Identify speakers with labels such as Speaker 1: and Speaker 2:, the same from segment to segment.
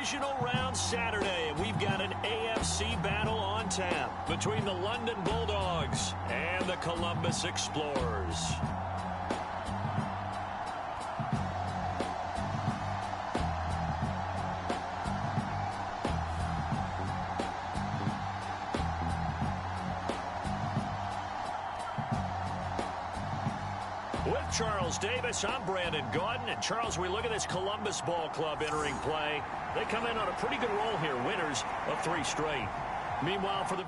Speaker 1: Divisional round Saturday, and we've got an AFC battle on tap between the London Bulldogs and the Columbus Explorers. With Charles Davis, I'm Brandon Gaudin. And Charles, we look at this Columbus Ball Club entering play. They come in on a pretty good roll here, winners of 3 straight. Meanwhile, for the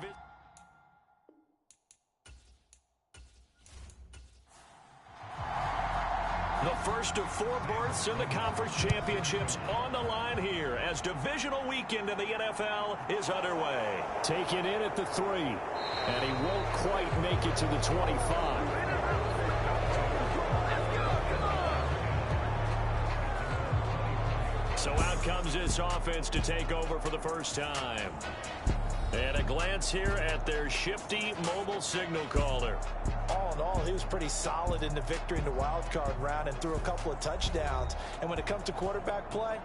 Speaker 1: first of 4 berths in the conference championships on the line here as divisional weekend in the NFL is underway.
Speaker 2: Taken in at the 3, and he won't quite make it to the 25.
Speaker 1: So out comes this offense to take over for the first time. And a glance here at their shifty mobile signal caller.
Speaker 3: All in all, he was pretty solid in the victory in the wild card round and threw a couple of touchdowns. And when it comes to quarterback play,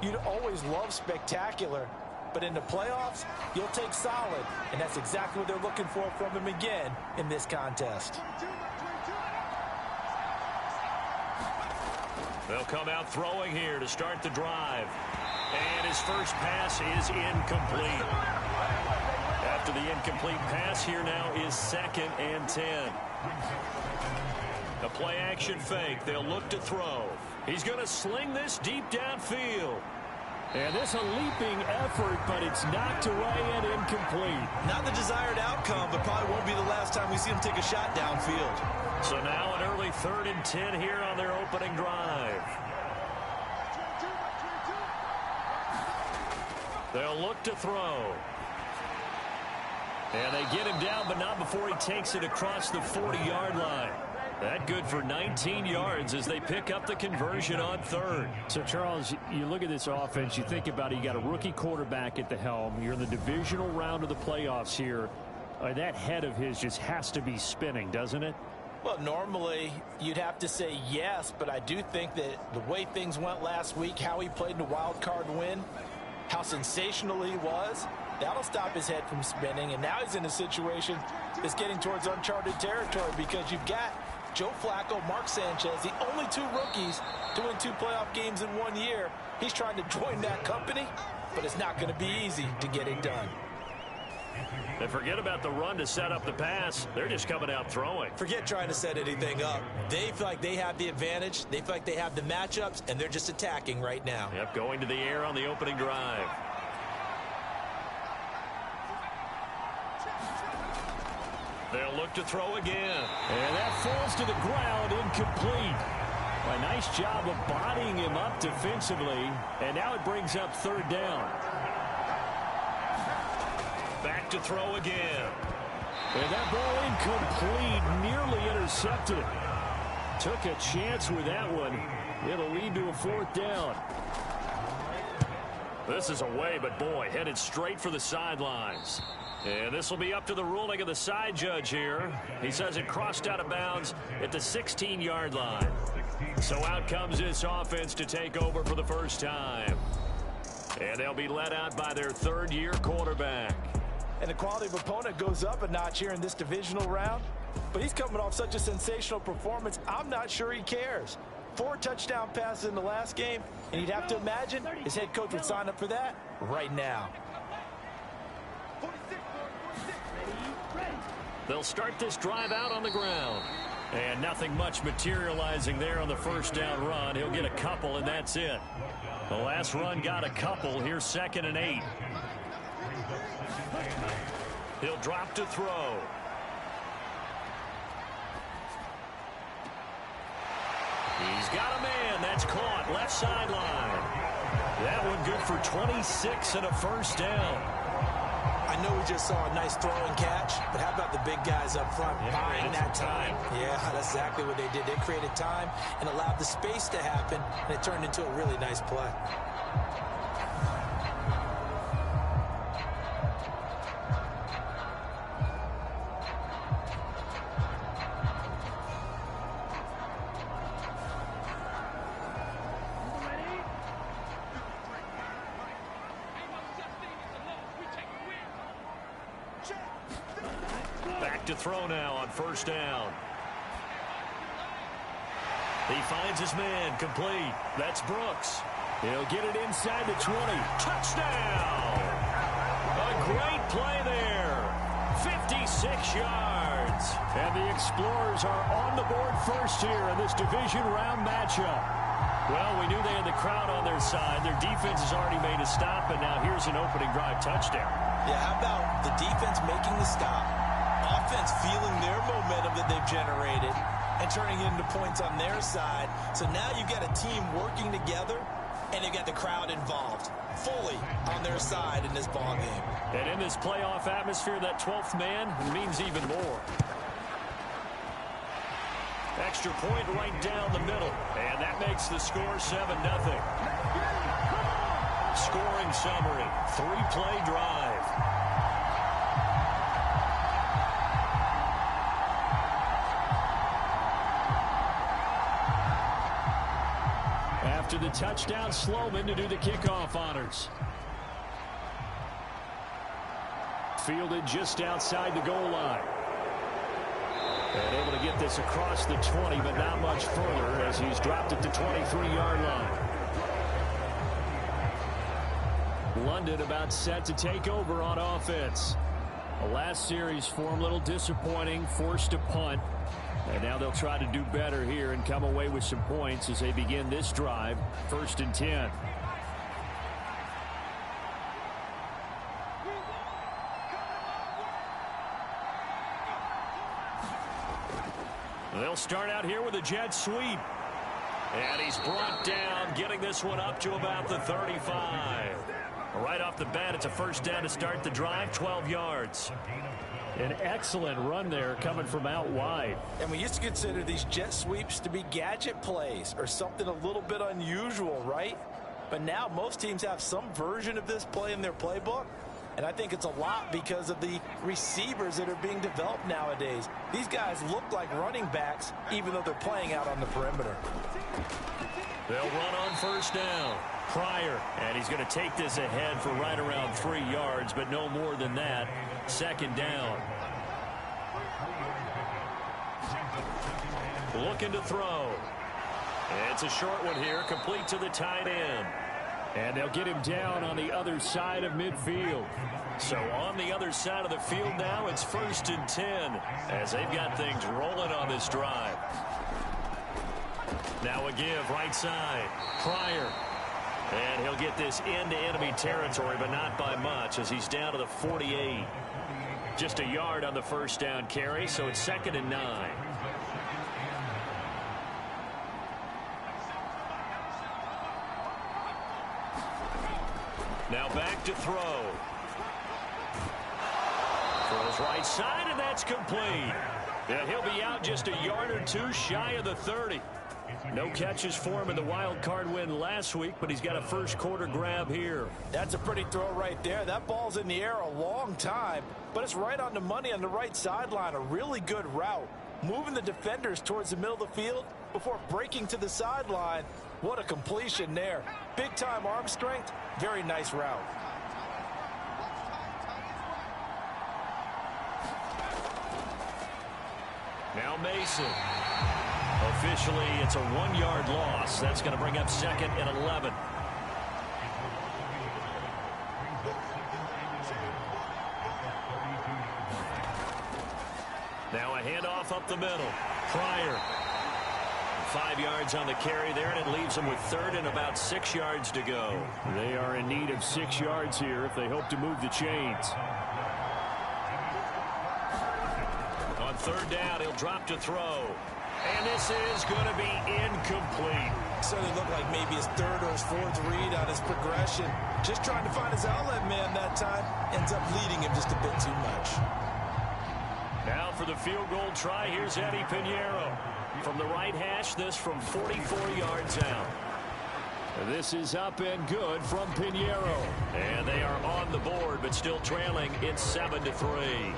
Speaker 3: you'd always love spectacular. But in the playoffs, you'll take solid. And that's exactly what they're looking for from him again in this contest.
Speaker 1: They'll come out throwing here to start the drive. And his first pass is incomplete. After the incomplete pass, here now is 2nd and 10. A play action fake. They'll look to throw. He's going to sling this deep downfield.
Speaker 2: And this a leaping effort, but it's knocked away and incomplete.
Speaker 4: Not the desired outcome, but probably won't be the last time we see him take a shot downfield.
Speaker 1: So now an early 3rd and 10 here on their opening drive. They'll look to throw. And they get him down, but not before he takes it across the 40-yard line. That good for 19 yards as they pick up the conversion on 3rd.
Speaker 2: So, Charles, you look at this offense, you think about it, you got a rookie quarterback at the helm. You're in the divisional round of the playoffs here. That head of his just has to be spinning, doesn't it?
Speaker 3: Well, normally you'd have to say yes, but I do think that the way things went last week, how he played in the wild card win, how sensational he was, that'll stop his head from spinning. And now he's in a situation that's getting towards uncharted territory because you've got Joe Flacco, Mark Sanchez, the only 2 rookies to win 2 playoff games in 1 year. He's trying to join that company, but it's not going to be easy to get it done.
Speaker 1: And forget about the run to set up the pass. They're just coming out throwing.
Speaker 4: Forget trying to set anything up. They feel like they have the advantage. They feel like they have the matchups, and they're just attacking right now.
Speaker 1: Yep, going to the air on the opening drive. They'll look to throw again.
Speaker 2: And that falls to the ground, incomplete. A nice job of bodying him up defensively. And now it brings up 3rd down.
Speaker 1: Back to throw again.
Speaker 2: And that ball incomplete, nearly intercepted. Took a chance with that one. It'll lead to a 4th down.
Speaker 1: This is away, but boy, headed straight for the sidelines. And this will be up to the ruling of the side judge here. He says it crossed out of bounds at the 16-yard line. So out comes this offense to take over for the first time. And they'll be led out by their 3rd-year quarterback.
Speaker 3: And the quality of opponent goes up a notch here in this divisional round. But he's coming off such a sensational performance, I'm not sure he cares. 4 touchdown passes in the last game, and you'd have to imagine his head coach would sign up for that right now.
Speaker 1: They'll start this drive out on the ground. And nothing much materializing there on the first down run. He'll get a couple, and that's it. The last run got a couple. Here's 2nd and 8. He'll drop to throw. He's got a man. That's caught. Left sideline. That one good for 26 and a first down.
Speaker 4: I know we just saw a nice throw and catch, but how about the big guys up front buying that time? Yeah, that's exactly what they did. They created time and allowed the space to happen, and it turned into a really nice play.
Speaker 1: to throw now on first down. He finds his man, complete. That's Brooks.
Speaker 2: He'll get it inside the 20.
Speaker 1: Touchdown! A great play there. 56 yards.
Speaker 2: And the Explorers are on the board first here in this division round matchup.
Speaker 1: Well, we knew they had the crowd on their side. Their defense has already made a stop, and now here's an opening drive touchdown.
Speaker 3: Yeah, how about the defense making the stop, offense feeling their momentum that they've generated, and turning it into points on their side. So now you've got a team working together, and you've got the crowd involved fully on their side in this ball game.
Speaker 1: And in this playoff atmosphere, that 12th man means even more. Extra point right down the middle. And that makes the score 7-0. Scoring summary. 3-play drive.
Speaker 2: After the touchdown, Sloman to do the kickoff honors. Fielded just outside the goal line. And able to get this across the 20, but not much further as he's dropped at the 23-yard line. London about set to take over on offense. The last series for him, a little disappointing, forced to punt. And now they'll try to do better here and come away with some points as they begin this drive, 1st and 10.
Speaker 1: They'll start out here with a jet sweep. And he's brought down, getting this one up to about the 35. Right off the bat, it's a first down to start the drive, 12 yards.
Speaker 2: An excellent run there coming from out wide.
Speaker 3: And we used to consider these jet sweeps to be gadget plays or something a little bit unusual, right? But now most teams have some version of this play in their playbook. And I think it's a lot because of the receivers that are being developed nowadays. These guys look like running backs even though they're playing out on the perimeter.
Speaker 1: They'll run on first down. Pryor, and he's going to take this ahead for right around 3 yards, but no more than that. 2nd down. Looking to throw. It's a short one here, complete to the tight end.
Speaker 2: And they'll get him down on the other side of midfield.
Speaker 1: So on the other side of the field now, it's 1st and 10 as they've got things rolling on this drive. Now a give right side. Pryor. And he'll get this into enemy territory, but not by much as he's down to the 48. Just a yard on the first down carry, so it's 2nd and 9. Now back to throw. Throws right side, and that's complete. Yeah, he'll be out just a yard or two shy of the 30. No catches for him in the wild card win last week, but he's got a first quarter grab here.
Speaker 3: That's a pretty throw right there. That ball's in the air a long time, but it's right on the money on the right sideline. A really good route. Moving the defenders towards the middle of the field before breaking to the sideline. What a completion there. Big time arm strength. Very nice route.
Speaker 1: Now Mason. Officially, it's a 1-yard loss. That's going to bring up 2nd and 11. Now a handoff up the middle. Pryor. 5 yards on the carry there, and it leaves them with 3rd and about 6 yards to go.
Speaker 2: They are in need of 6 yards here if they hope to move the chains.
Speaker 1: On 3rd down, he'll drop to throw. And this is going to be incomplete.
Speaker 3: Certainly looked like maybe his 3rd or his 4th read on his progression. Just trying to find his outlet man that time. Ends up leading him just a bit too much.
Speaker 1: Now for the field goal try, here's Eddie Pinheiro. From the right hash, this from 44 yards out.
Speaker 2: This is up and good from Pinheiro.
Speaker 1: And they are on the board, but still trailing. It's 7-3.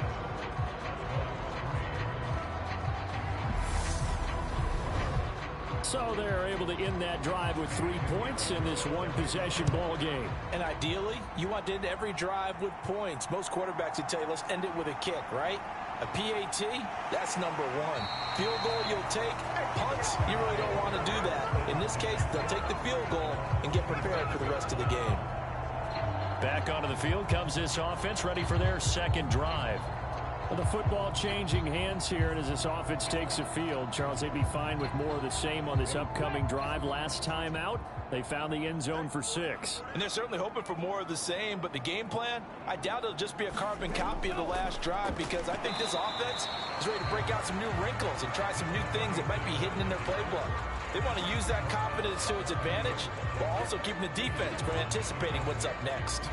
Speaker 2: So they're able to end that drive with 3 points in this one-possession ball game.
Speaker 3: And ideally, you want to end every drive with points. Most quarterbacks would tell you, let's end it with a kick, right? A PAT, that's number one. Field goal you'll take. Punts, you really don't want to do that. In this case, they'll take the field goal and get prepared for the rest of the game.
Speaker 2: Back onto the field comes this offense, ready for their second drive. Well, the football changing hands here, and as this offense takes the field, Charles, they'd be fine with more of the same on this upcoming drive. Last time out, they found the end zone for 6.
Speaker 3: And they're certainly hoping for more of the same, but the game plan, I doubt it'll just be a carbon copy of the last drive, because I think this offense is ready to break out some new wrinkles and try some new things that might be hidden in their playbook. They want to use that confidence to its advantage, while also keeping the defense from anticipating what's up next.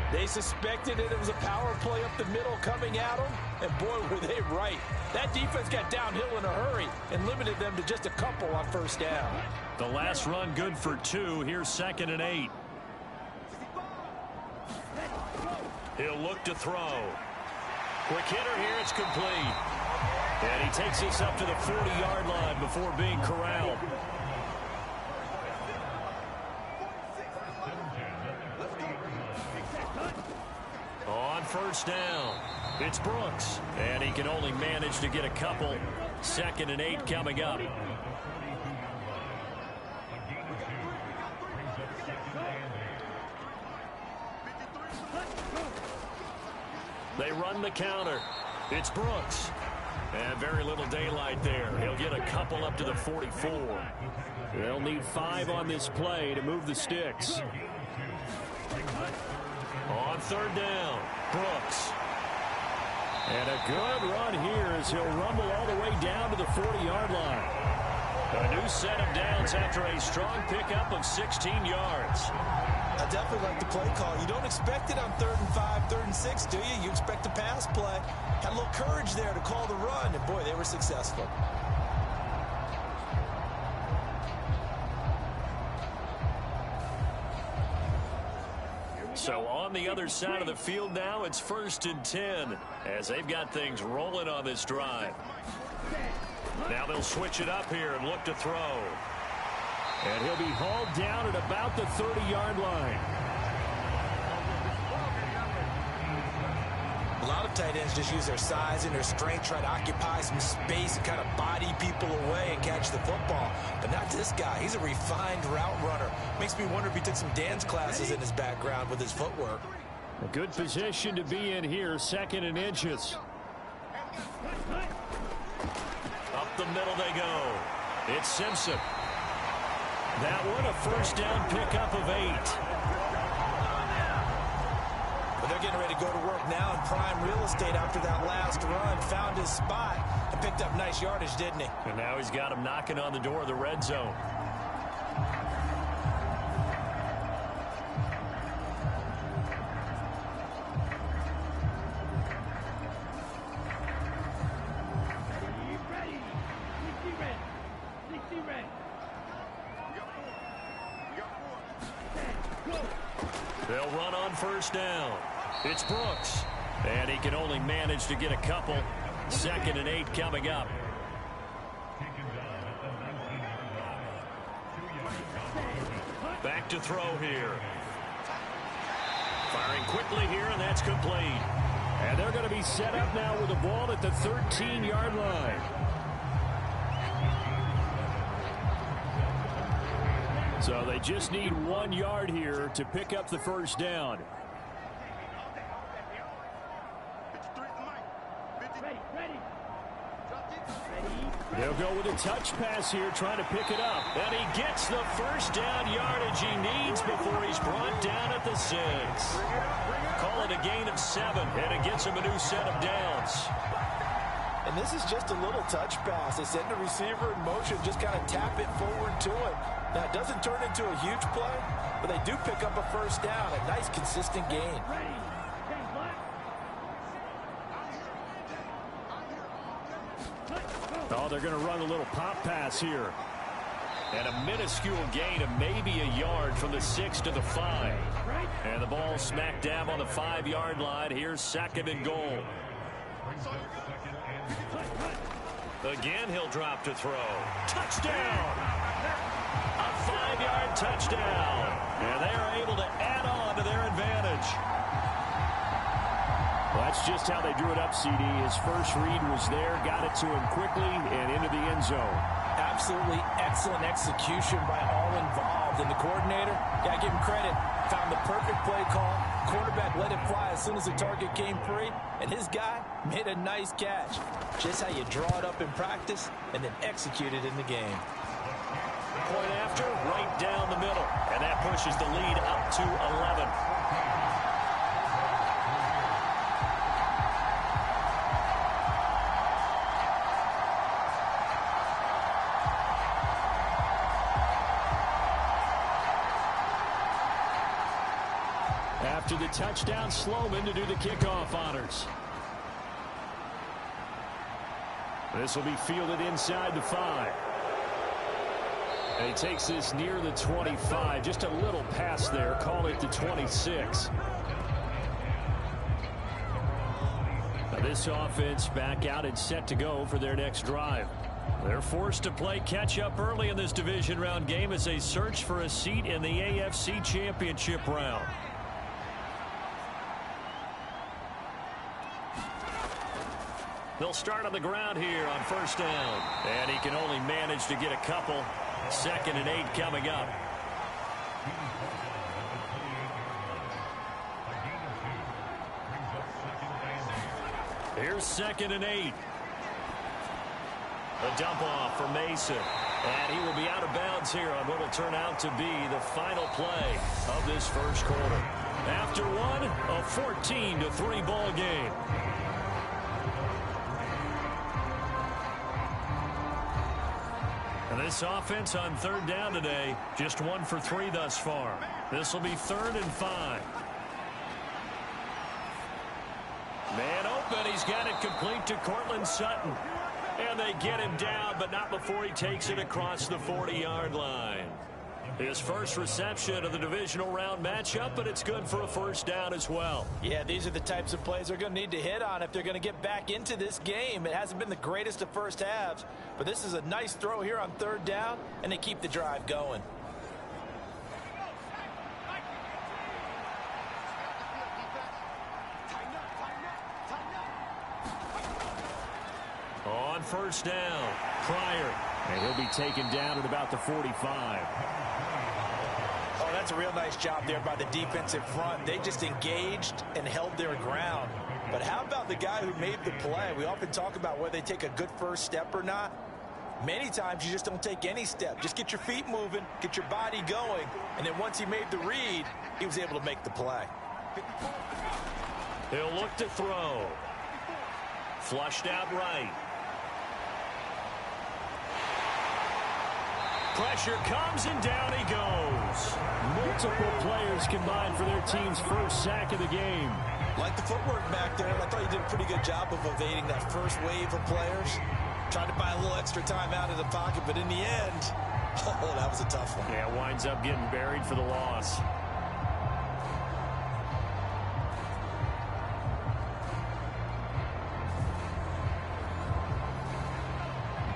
Speaker 3: They suspected it was a power play up the middle coming at them, and boy, were they right. That defense got downhill in a hurry and limited them to just a couple on first down.
Speaker 2: The last run good for 2. Here's 2nd and 8.
Speaker 1: He'll look to throw. Quick hitter here, it's complete. And he takes this up to the 40-yard line before being corralled. On first down, it's Brooks. And he can only manage to get a couple. 2nd and 8 coming up. They run the counter. It's Brooks. And very little daylight there. He'll get a couple up to the 44.
Speaker 2: They'll need 5 on this play to move the sticks.
Speaker 1: On third down, Brooks.
Speaker 2: And a good run here as he'll rumble all the way down to the 40-yard line.
Speaker 1: A new set of downs after a strong pickup of 16 yards.
Speaker 4: I definitely like the play call. You don't expect it on 3rd and 5, 3rd and 6, do you? You expect a pass play. Had a little courage there to call the run, and boy, they were successful.
Speaker 1: So on the other side of the field now, it's 1st and 10 as they've got things rolling on this drive. Now they'll switch it up here and look to throw.
Speaker 2: And he'll be hauled down at about the 30-yard line.
Speaker 4: A lot of tight ends just use their size and their strength, try to occupy some space and kind of body people away and catch the football. But not this guy. He's a refined route runner. Makes me wonder if he took some dance classes in his background with his footwork.
Speaker 2: A good position to be in here, 2nd and inches.
Speaker 1: Up the middle they go. It's Simpson.
Speaker 2: That one a first down pickup of 8.
Speaker 4: But they're getting ready to go to work now in prime real estate after that last run. Found his spot and picked up nice yardage, didn't he?
Speaker 1: And now he's got him knocking on the door of the red zone. They'll run on first down. It's Brooks. And he can only manage to get a couple. 2nd and 8 coming up. Back to throw here. Firing quickly here, and that's complete.
Speaker 2: And they're going to be set up now with the ball at the 13-yard line. So they just need 1 yard here to pick up the first down. They'll go with a touch pass here, trying to pick it up.
Speaker 1: And he gets the first down yardage he needs before he's brought down at the 6. Call it a gain of 7, and it gets him a new set of downs.
Speaker 3: And this is just a little touch pass. They send the receiver in motion, just kind of tap it forward to him. Now, it doesn't turn into a huge play, but they do pick up a first down, a nice, consistent gain.
Speaker 2: Oh, they're going to run a little pop pass here.
Speaker 1: And a minuscule gain of maybe a yard from the 6 to the 5. And the ball smack dab on the 5-yard line. Here's 2nd and goal. Again, he'll drop to throw. Touchdown! A 5-yard touchdown. And they are able to add on to their advantage.
Speaker 2: Well, that's just how they drew it up, CD. His first read was there, got it to him quickly, and into the end zone.
Speaker 3: Absolutely excellent execution by all involved. And the coordinator, got to give him credit, found the perfect play call. Quarterback let it fly as soon as the target came free, and his guy made a nice catch. Just how you draw it up in practice and then execute it in the game.
Speaker 1: Point after, right down the middle, and that pushes the lead up to 11.
Speaker 2: After the touchdown, Sloman to do the kickoff honors. This will be fielded inside the 5. And he takes this near the 25. Just a little pass there. Call it the 26. Now this offense back out and set to go for their next drive. They're forced to play catch-up early in this division round game as they search for a seat in the AFC Championship round. They'll start on the ground here on first down. And he can only manage to get a couple. 2nd and 8 coming up. Here's 2nd and 8. A dump off for Mason. And he will be out of bounds here on what will turn out to be the final play of this first quarter. After one, a 14-3 ball game. And this offense on 3rd down today, just 1 for 3 thus far. This will be 3rd and 5. Man open, he's got it complete to Cortland Sutton. And they get him down, but not before he takes it across the 40-yard line. His first reception of the divisional round matchup, but it's good for a first down as well.
Speaker 3: Yeah, these are the types of plays they're going to need to hit on if they're going to get back into this game. It hasn't been the greatest of first halves, but this is a nice throw here on 3rd down, and they keep the drive going.
Speaker 1: On first down, Pryor.
Speaker 2: And he'll be taken down at about the 45.
Speaker 3: Oh, that's a real nice job there by the defensive front. They just engaged and held their ground. But how about the guy who made the play? We often talk about whether they take a good first step or not. Many times you just don't take any step. Just get your feet moving, get your body going, and then once he made the read, he was able to make the play.
Speaker 1: He'll look to throw. Flushed out right. Pressure comes and down he goes.
Speaker 2: Multiple players combined for their team's first sack of the game.
Speaker 4: Like the footwork back there, I thought he did a pretty good job of evading that first wave of players. Tried to buy a little extra time out of the pocket, but in the end, oh, that was a tough one.
Speaker 1: Yeah, winds up getting buried for the loss.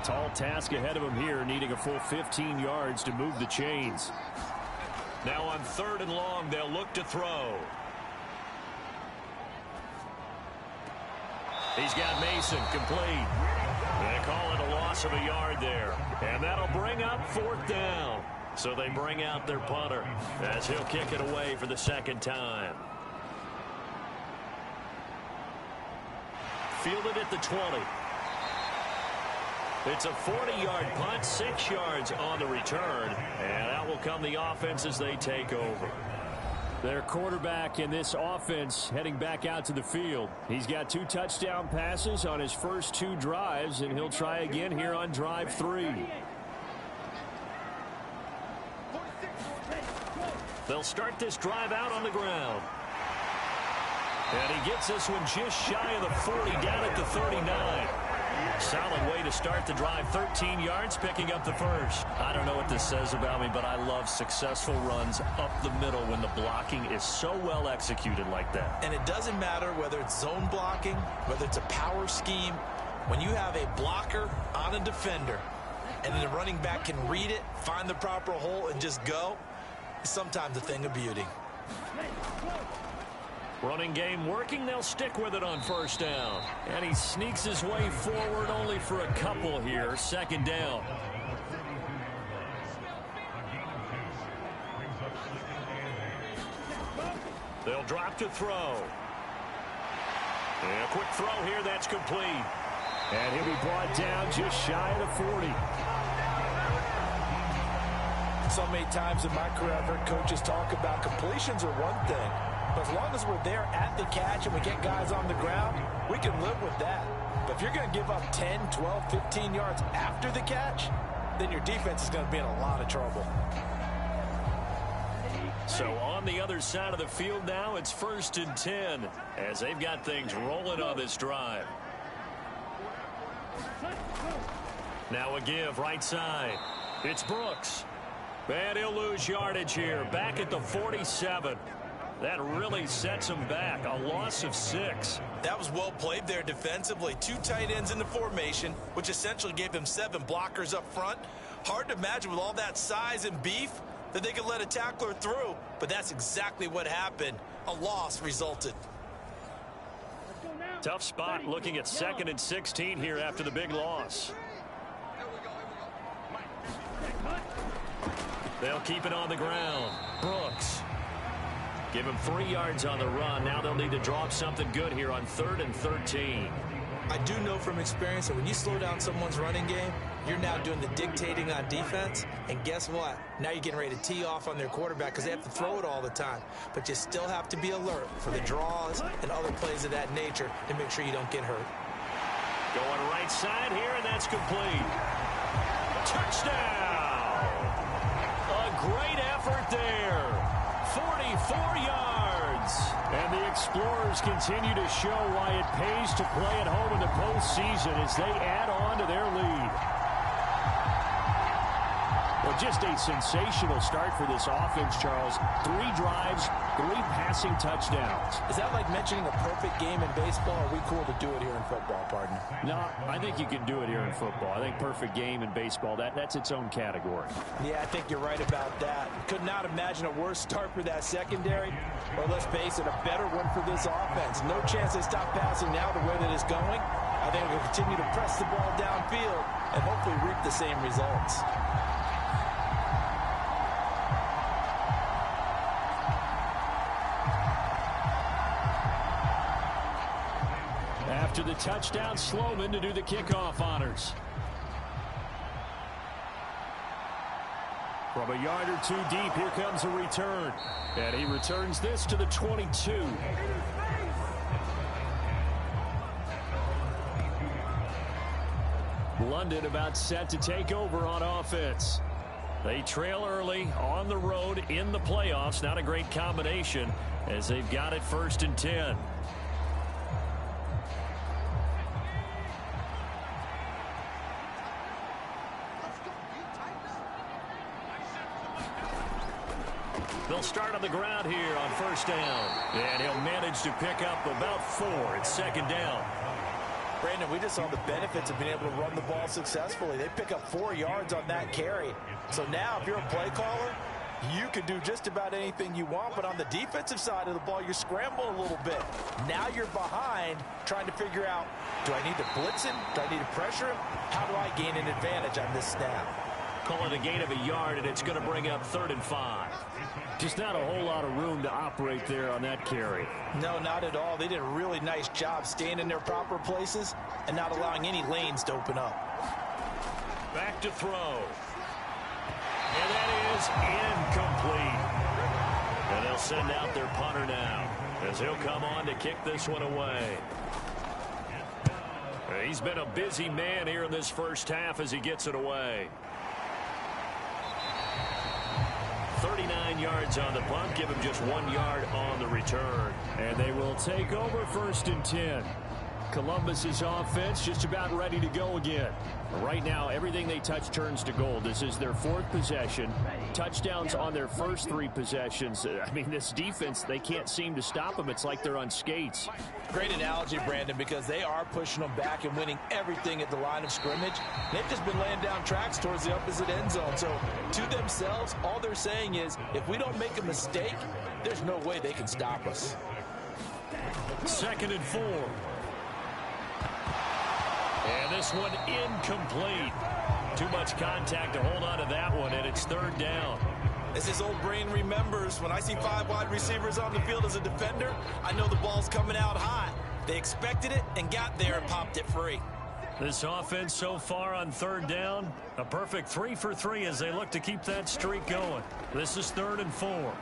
Speaker 2: Tall task ahead of him here, needing a full 15 yards to move the chains.
Speaker 1: Now on 3rd and long, they'll look to throw. He's got Mason complete. They call it a loss of a yard there. And that'll bring up 4th down. So they bring out their punter as he'll kick it away for the 2nd time. Fielded at the 20. It's a 40-yard punt, 6 yards on the return, and out will come the offense as they take over.
Speaker 2: Their quarterback in this offense heading back out to the field. He's got 2 touchdown passes on his first 2 drives, and he'll try again here on drive 3.
Speaker 1: They'll start this drive out on the ground. And he gets this one just shy of the 40, down at the 39. Solid way to start the drive. 13 yards, picking up the first.
Speaker 5: I don't know what this says about me, but I love successful runs up the middle when the blocking is so well executed like that.
Speaker 4: And it doesn't matter whether it's zone blocking, whether it's a power scheme. When you have a blocker on a defender and then the running back can read it, find the proper hole, and just go, it's sometimes a thing of beauty.
Speaker 1: Running game working. They'll stick with it on first down. And he sneaks his way forward only for a couple here. Second down. They'll drop to throw. And a quick throw here. That's complete.
Speaker 2: And he'll be brought down just shy of the 40.
Speaker 3: So many times in my career, I've heard coaches talk about completions are one thing. But as long as we're there at the catch and we get guys on the ground, we can live with that. But if you're going to give up 10, 12, 15 yards after the catch, then your defense is going to be in a lot of trouble.
Speaker 1: So on the other side of the field now, it's 1st and 10 as they've got things rolling on this drive. Now a give right side. It's Brooks. And he'll lose yardage here. Back at the 47. That really sets him back. A loss of 6.
Speaker 4: That was well played there defensively. 2 tight ends in the formation, which essentially gave them 7 blockers up front. Hard to imagine with all that size and beef that they could let a tackler through, but that's exactly what happened. A loss resulted.
Speaker 1: Tough spot looking at 2nd and 16 here after the big loss. They'll keep it on the ground. Brooks. Give him 3 yards on the run. Now they'll need to draw up something good here on 3rd and 13.
Speaker 4: I do know from experience that when you slow down someone's running game, you're now doing the dictating on defense. And guess what? Now you're getting ready to tee off on their quarterback because they have to throw it all the time. But you still have to be alert for the draws and other plays of that nature to make sure you don't get hurt.
Speaker 1: Going right side here, and that's complete. Touchdown! A great effort there. 44 yards.
Speaker 2: And the Explorers continue to show why it pays to play at home in the postseason as they add on to their lead. Well, just a sensational start for this offense, Charles. 3 drives, 3 passing touchdowns.
Speaker 3: Is that like mentioning a perfect game in baseball, or are we cool to do it here in football, partner?
Speaker 2: No, I think you can do it here in football. I think perfect game in baseball, that's its own category.
Speaker 3: Yeah, I think you're right about that. Could not imagine a worse start for that secondary, or let's face it, a better one for this offense. No chance they stop passing now the way that it's going. I think we'll continue to press the ball downfield and hopefully reap the same results.
Speaker 2: After the touchdown, Sloman to do the kickoff honors. From a yard or 2 deep, here comes a return. And he returns this to the 22. London about set to take over on offense.
Speaker 1: They trail early on the road in the playoffs. Not a great combination as they've got it 1st and 10. They'll start on the ground here on 1st down. And he'll manage to pick up about 4. It's 2nd down.
Speaker 3: Brandon, we just saw the benefits of being able to run the ball successfully. They pick up 4 yards on that carry. So now if you're a play caller, you can do just about anything you want. But on the defensive side of the ball, you're scrambling a little bit. Now you're behind trying to figure out, do I need to blitz him? Do I need to pressure him? How do I gain an advantage on this snap?
Speaker 1: Call it a gain of a yard, and it's going to bring up 3rd and 5.
Speaker 2: Just not a whole lot of room to operate there on that carry.
Speaker 3: No, not at all. They did a really nice job staying in their proper places and not allowing any lanes to open up.
Speaker 1: Back to throw. And that is incomplete. And they'll send out their punter now as he'll come on to kick this one away. He's been a busy man here in this first half as he gets it away. 39 yards on the punt. Give him just 1 yard on the return.
Speaker 2: And they will take over 1st and 10. Columbus's offense just about ready to go again. Right now, everything they touch turns to gold. This is their 4th possession. Touchdowns on their first 3 possessions. I mean, this defense, they can't seem to stop them. It's like they're on skates.
Speaker 3: Great analogy, Brandon, because they are pushing them back and winning everything at the line of scrimmage. They've just been laying down tracks towards the opposite end zone. So to themselves, all they're saying is, if we don't make a mistake, there's no way they can stop us.
Speaker 2: 2nd and 4. And this one incomplete. Too much contact to hold on to that one, and it's 3rd down.
Speaker 3: As his old brain remembers, when I see 5 wide receivers on the field as a defender, I know the ball's coming out hot. They expected it and got there and popped it free.
Speaker 2: This offense so far on 3rd down, a perfect 3 for 3 as they look to keep that streak going. This is 3rd and 4.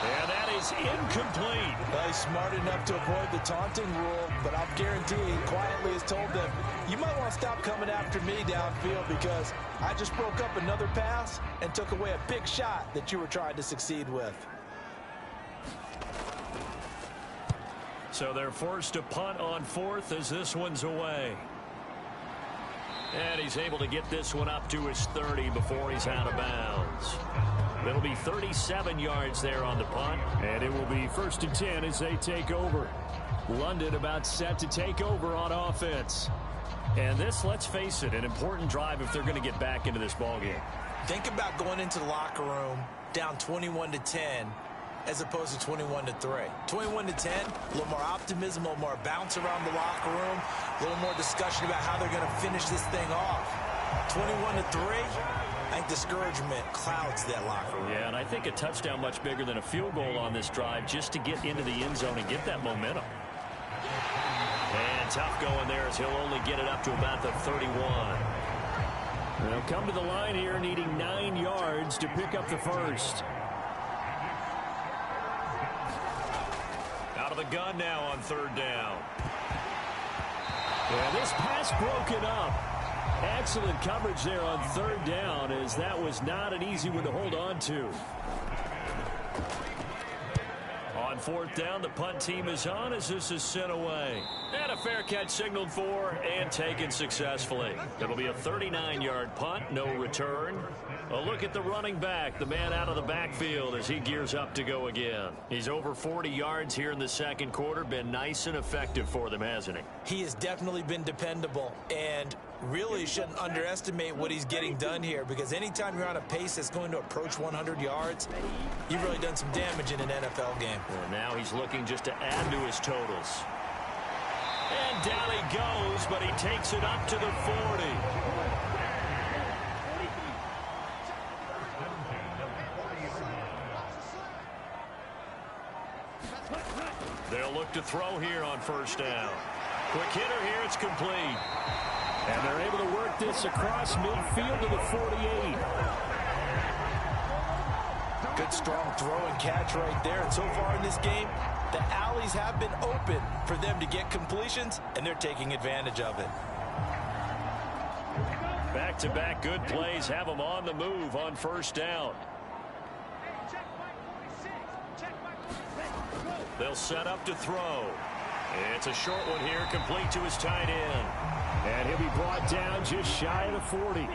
Speaker 2: And that is incomplete.
Speaker 3: Well, he's smart enough to avoid the taunting rule, but I'll guarantee he quietly has told them, you might want to stop coming after me downfield because I just broke up another pass and took away a big shot that you were trying to succeed with.
Speaker 2: So they're forced to punt on 4th as this one's away. And he's able to get this one up to his 30 before he's out of bounds. It'll be 37 yards there on the punt. And it will be 1st and 10 as they take over. London about set to take over on offense. And this, let's face it, an important drive if they're going to get back into this ballgame.
Speaker 3: Think about going into the locker room down 21-10 as opposed to 21-3. 21-10, a little more optimism, a little more bounce around the locker room, a little more discussion about how they're going to finish this thing off. 21-3, I think discouragement clouds that locker room.
Speaker 2: Yeah, and I think a touchdown much bigger than a field goal on this drive just to get into the end zone and get that momentum. And tough going there as he'll only get it up to about the 31. They'll come to the line here needing 9 yards to pick up the first.
Speaker 1: Out of the gun now on 3rd down.
Speaker 2: Yeah, this pass broken up. Excellent coverage there on 3rd down as that was not an easy one to hold on to. On 4th down, the punt team is on as this is sent away. And a fair catch signaled for and taken successfully. It'll be a 39-yard punt, no return. A look at the running back, the man out of the backfield as he gears up to go again. He's over 40 yards here in the 2nd quarter. Been nice and effective for them, hasn't he?
Speaker 3: He has definitely been dependable and really shouldn't underestimate what he's getting done here because anytime you're on a pace that's going to approach 100 yards, you've really done some damage in an NFL game.
Speaker 2: Well, now he's looking just to add to his totals. And down he goes, but he takes it up to the 40. They'll look to throw here on 1st down. Quick hitter here, it's complete. And they're able to work this across midfield to the 48.
Speaker 3: Good strong throw and catch right there. And so far in this game, the alleys have been open for them to get completions, and they're taking advantage of it.
Speaker 2: Back-to-back good plays have them on the move on 1st down. They'll set up to throw. It's a short one here, complete to his tight end. And he'll be brought down just shy of the 40.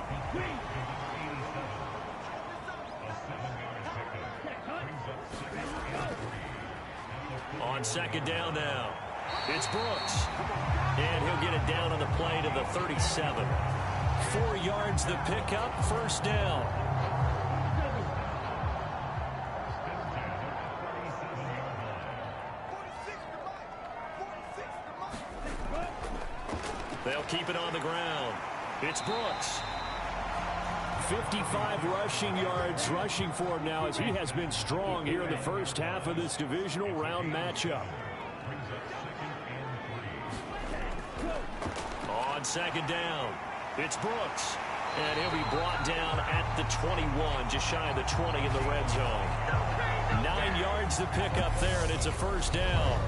Speaker 2: On 2nd down now, it's Brooks. And he'll get it down on the play to the 37. 4 yards the pickup, 1st down. They'll keep it on the ground. It's Brooks. 55 rushing yards rushing for him now as he has been strong here in the first half of this divisional round matchup. On 2nd down, it's Brooks. And he'll be brought down at the 21, just shy of the 20 in the red zone. 9 yards to pick up there, and it's a 1st down.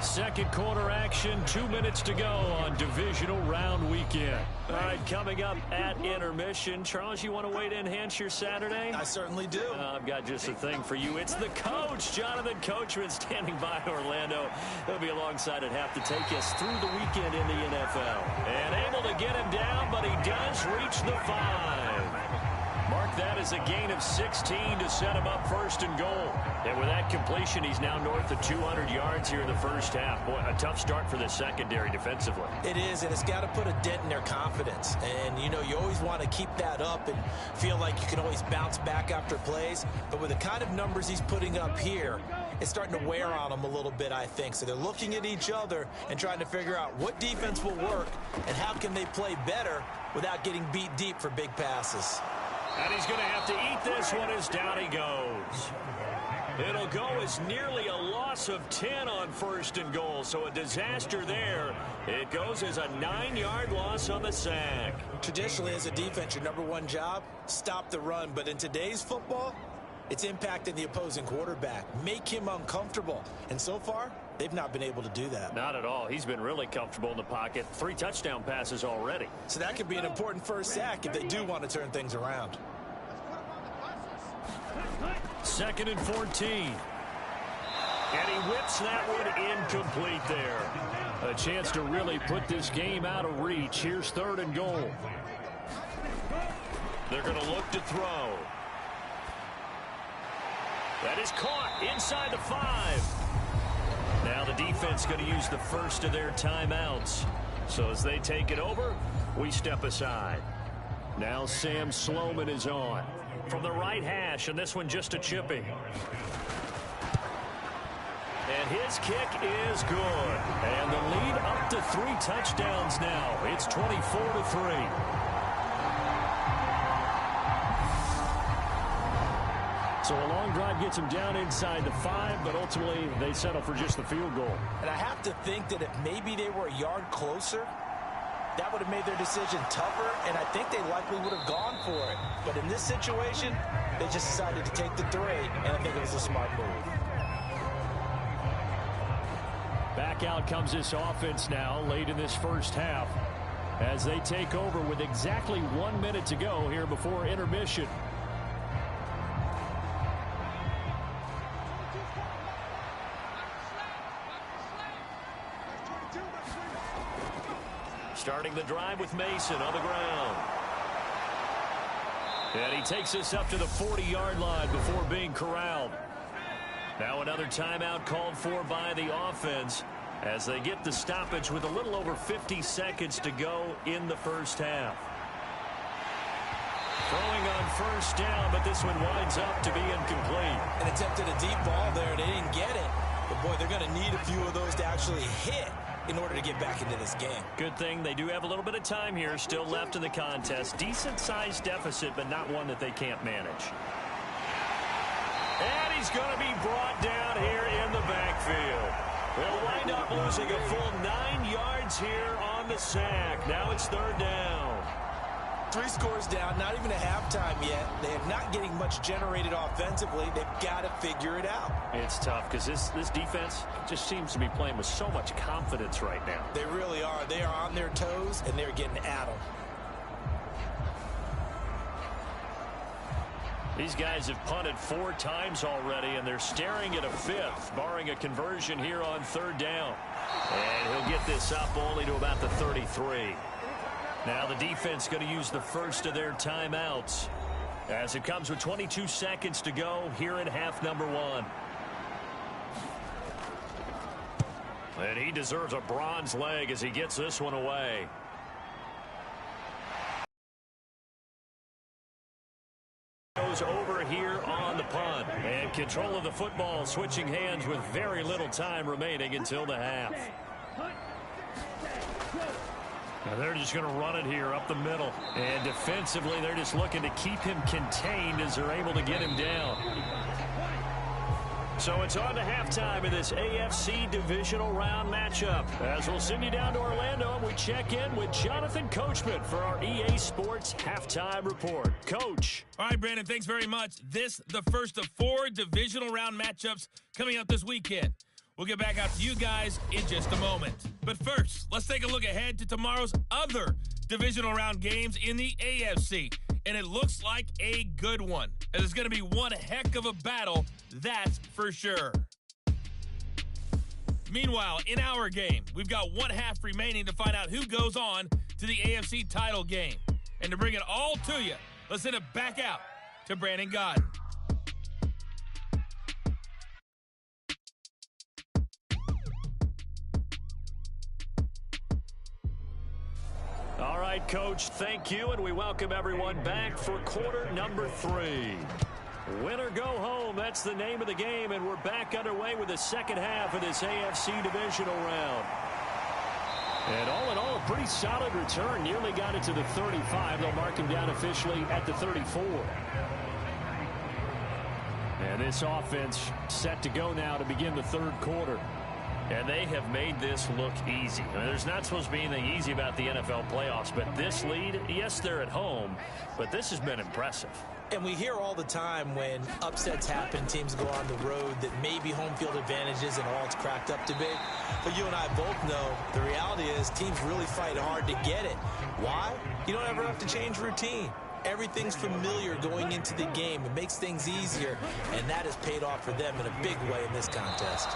Speaker 2: 2nd quarter action, 2 minutes to go on divisional round weekend. All right, coming up at intermission. Charles, you want to wait to enhance your Saturday?
Speaker 3: I certainly do.
Speaker 2: I've got just a thing for you. It's the coach, Jonathan Coachman, standing by Orlando. He'll be alongside at half to take us through the weekend in the NFL. And able to get him down, but he does reach the 5. Mark that is a gain of 16 to set him up first and goal. And with that completion, he's now north of 200 yards here in the first half. Boy, a tough start for the secondary defensively.
Speaker 4: It is, and it's got to put a dent in their confidence. And, you know, you always want to keep that up and feel like you can always bounce back after plays. But with the kind of numbers he's putting up here, it's starting to wear on them a little bit, I think. So they're looking at each other and trying to figure out what defense will work and how can they play better without getting beat deep for big passes.
Speaker 1: And he's going to have to eat this one as down he goes. It'll go as nearly a loss of 10 on first and goal, so a disaster there. It goes as a 9-yard loss on the sack.
Speaker 4: Traditionally, as a defense, your number one job, stop the run. But in today's football, it's impacting the opposing quarterback. Make him uncomfortable. And so far, they've not been able to do that.
Speaker 1: Not at all. He's been really comfortable in the pocket. 3 touchdown passes already.
Speaker 4: So that could be an important first sack if they do want to turn things around.
Speaker 2: 2nd and 14.
Speaker 1: And he whips that one incomplete there.
Speaker 2: A chance to really put this game out of reach. Here's 3rd and goal.
Speaker 1: They're going to look to throw. That is caught inside the 5. Now the defense going to use the first of their timeouts. So as they take it over, we step aside.
Speaker 2: Now Sam Sloman is on.
Speaker 1: From the right hash, and this one just a chipping. And his kick is good.
Speaker 2: And the lead up to 3 touchdowns now. It's 24-3. So a long drive gets them down inside the 5, but ultimately they settle for just the field goal.
Speaker 4: And I have to think that if maybe they were a yard closer, that would have made their decision tougher, and I think they likely would have gone for it. But in this situation, they just decided to take the 3, and I think it was a smart move.
Speaker 2: Back out comes this offense now late in this first half as they take over with exactly 1 minute to go here before intermission.
Speaker 1: Starting the drive with Mason on the ground.
Speaker 2: And he takes us up to the 40-yard line before being corralled.
Speaker 1: Now another timeout called for by the offense as they get the stoppage with a little over 50 seconds to go in the first half. Throwing on first down, but this one winds up to be incomplete.
Speaker 4: And attempted a deep ball there, and they didn't get it. But, boy, they're going to need a few of those to actually hit in order to get back into this game.
Speaker 1: Good thing they do have a little bit of time here still left in the contest. Decent-sized deficit, but not one that they can't manage. And he's going to be brought down here in the backfield. They'll wind up losing a full 9 yards here on the sack. Now it's 3rd down.
Speaker 4: 3 scores down, not even a halftime yet. They are not getting much generated offensively. They've got to figure it out.
Speaker 1: It's tough because this defense just seems to be playing with so much confidence right now.
Speaker 4: They really are. They are on their toes, and they're getting at them.
Speaker 1: These guys have punted 4 times already, and they're staring at a 5th, barring a conversion here on 3rd down. And he'll get this up only to about the 33. Now the defense going to use the first of their timeouts as it comes with 22 seconds to go here in half number 1. And he deserves a bronze leg as he gets this one away. Goes over here on the punt. And control of the football switching hands with very little time remaining until the half. Now they're just going to run it here up the middle. And defensively, they're just looking to keep him contained as they're able to get him down. So it's on to halftime in this AFC Divisional Round matchup. As we'll send you down to Orlando, and we check in with Jonathan Coachman for our EA Sports Halftime Report. Coach.
Speaker 6: All right, Brandon, thanks very much. This, the first of 4 Divisional Round matchups coming up this weekend. We'll get back out to you guys in just a moment. But first, let's take a look ahead to tomorrow's other divisional round games in the AFC. And it looks like a good one. And it's going to be one heck of a battle, that's for sure. Meanwhile, in our game, we've got 1 half remaining to find out who goes on to the AFC title game. And to bring it all to you, let's send it back out to Brandon Gaudin.
Speaker 2: All right, Coach, thank you, and we welcome everyone back for quarter number 3. Win or go home, that's the name of the game, and we're back underway with the second half of this AFC Divisional round. And all in all, a pretty solid return. Nearly got it to the 35. They'll mark him down officially at the 34. And this offense set to go now to begin the third quarter.
Speaker 5: And they have made this look easy. I mean, there's not supposed to be anything easy about the NFL playoffs, but this lead, yes, they're at home, but this has been impressive.
Speaker 4: And we hear all the time when upsets happen, teams go on the road, that maybe home field advantage isn't all it's cracked up to be. But you and I both know the reality is teams really fight hard to get it. Why? You don't ever have to change routine. Everything's familiar going into the game. It makes things easier, and that has paid off for them in a big way in this contest.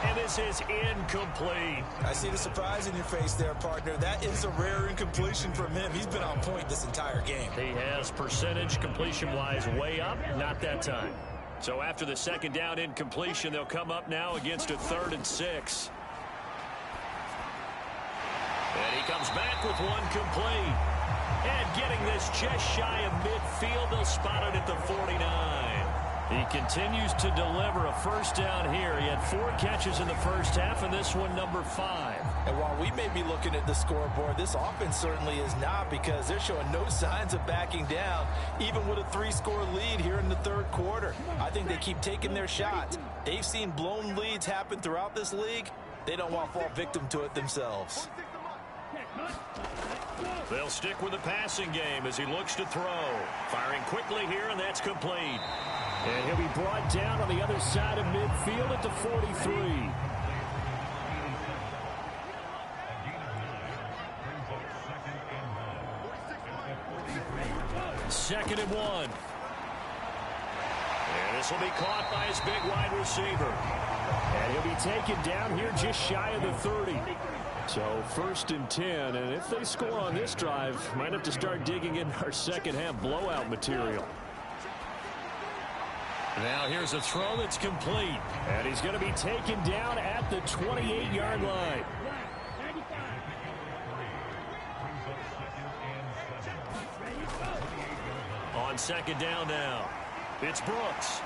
Speaker 2: And this is incomplete.
Speaker 4: I see the surprise in your face there, partner. That is a rare incompletion from him. He's been on point this entire game.
Speaker 2: He has percentage completion-wise way up. Not that time. So after the second down incompletion, they'll come up now against a 3rd and 6. And he comes back with one complete. And getting this just shy of midfield, they'll spot it at the 49. He continues to deliver a first down here. He had 4 catches in the first half, and this one number 5.
Speaker 3: And while we may be looking at the scoreboard, this offense certainly is not, because they're showing no signs of backing down, even with a 3-score lead here in the third quarter. I think they keep taking their shots. They've seen blown leads happen throughout this league. They don't want to fall victim to it themselves.
Speaker 2: They'll stick with the passing game as he looks to throw. Firing quickly here, and that's complete. And he'll be brought down on the other side of midfield at the 43. Second and 1. And this will be caught by his big wide receiver. And he'll be taken down here just shy of the 30. So 1st and 10, and if they score on this drive, might have to start digging in our second half blowout material. Now here's a throw that's complete, and he's going to be taken down at the 28-yard line. On second down now, it's Brooks.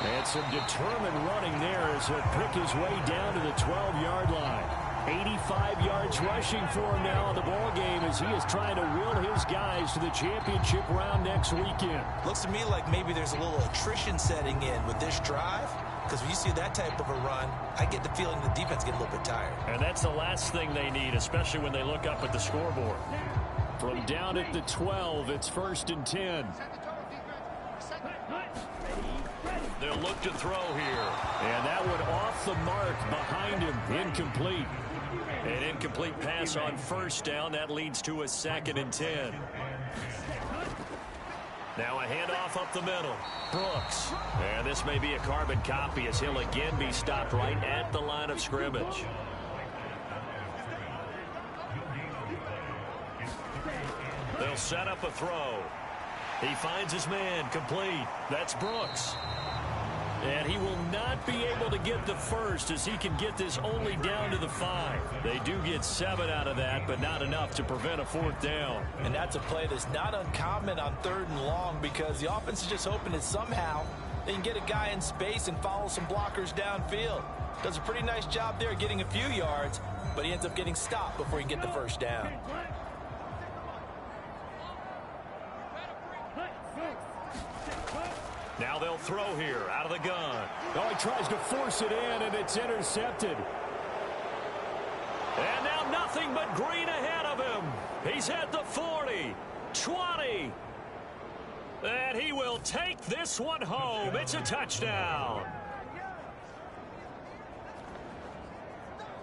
Speaker 2: And some determined running there as he'll pick his way down to the 12-yard line. 85 yards rushing for him now in the ball game as he is trying to will his guys to the championship round next weekend.
Speaker 4: Looks to me like maybe there's a little attrition setting in with this drive, because when you see that type of a run, I get the feeling the defense gets a little bit tired.
Speaker 2: And that's the last thing they need, especially when they look up at the scoreboard. From down at the 12, it's 1st and 10. They'll look to throw here. And that one off the mark behind him. Incomplete. An incomplete pass on first down. That leads to a 2nd and 10. Now a handoff up the middle. Brooks. And this may be a carbon copy as he'll again be stopped right at the line of scrimmage. They'll set up a throw. He finds his man. Complete. That's Brooks. And he will not be able to get the first as he can get this only down to the 5. They do get 7 out of that, but not enough to prevent a 4th down.
Speaker 3: And that's a play that's not uncommon on 3rd and long, because the offense is just hoping that somehow they can get a guy in space and follow some blockers downfield. Does a pretty nice job there getting a few yards, but he ends up getting stopped before he can get the first down.
Speaker 2: Now they'll throw here out of the gun. Oh, he tries to force it in, and it's intercepted. And now nothing but green ahead of him. He's at the 40, 20. And he will take this one home. It's a touchdown.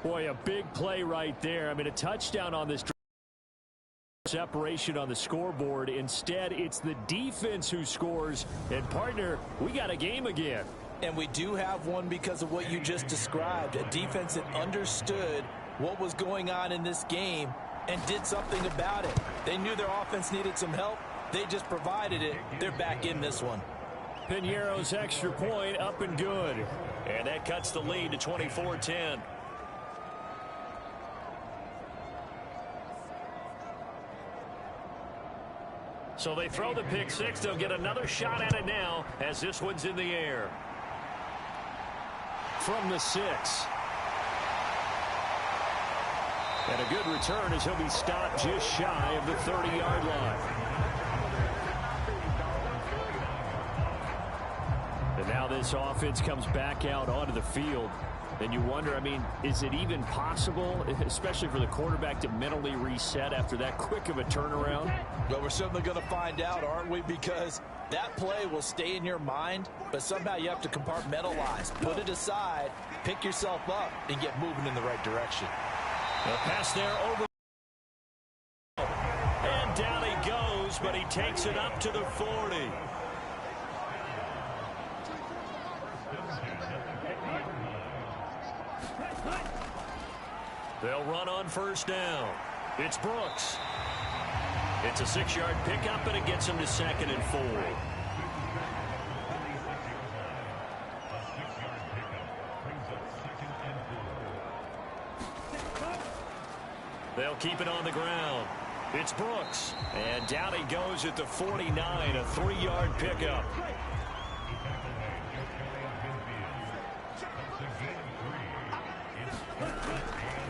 Speaker 2: Boy, a big play right there. I mean, a touchdown on this drive. Separation on the scoreboard. Instead, it's the defense who scores. And, partner, we got a game again.
Speaker 3: And we do have one because of what you just described. A defense that understood what was going on in this game and did something about it. They knew their offense needed some help. They just provided it. They're back in this one.
Speaker 2: Piñeiro's extra point up and good.
Speaker 5: And that cuts the lead to 24-10. So they throw the pick six. They'll get another shot at it now as this one's in the air.
Speaker 2: From the 6. And a good return as he'll be stopped just shy of the 30-yard line. And now this offense comes back out onto the field. And you wonder, I mean, is it even possible, especially for the quarterback, to mentally reset after that quick of a turnaround?
Speaker 3: Well, we're certainly going to find out, aren't we? Because that play will stay in your mind, but somehow you have to compartmentalize. Put it aside, pick yourself up, and get moving in the right direction.
Speaker 5: The pass there over. And down he goes, but he takes it up to the 40. They'll run on first down. It's Brooks. It's a 6-yard pickup, and it gets him to 2nd and 4. They'll keep it on the ground. It's Brooks. And down he goes at the 49, a 3-yard pickup.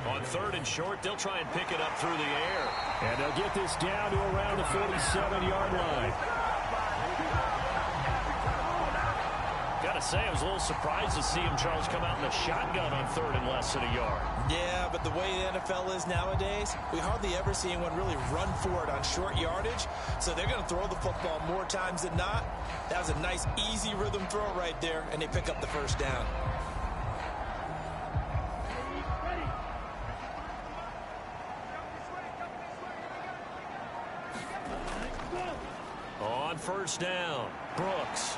Speaker 5: On 3rd and short, they'll try and pick it up through the air.
Speaker 2: And they'll get this down to around the 47-yard line.
Speaker 5: Gotta say, I was a little surprised to see him, Charles, come out in the shotgun on 3rd and less than a yard.
Speaker 3: Yeah, but the way the NFL is nowadays, we hardly ever see anyone really run for it on short yardage. So they're going to throw the football more times than not. That was a nice, easy rhythm throw right there, and they pick up the first down.
Speaker 5: On first down, Brooks.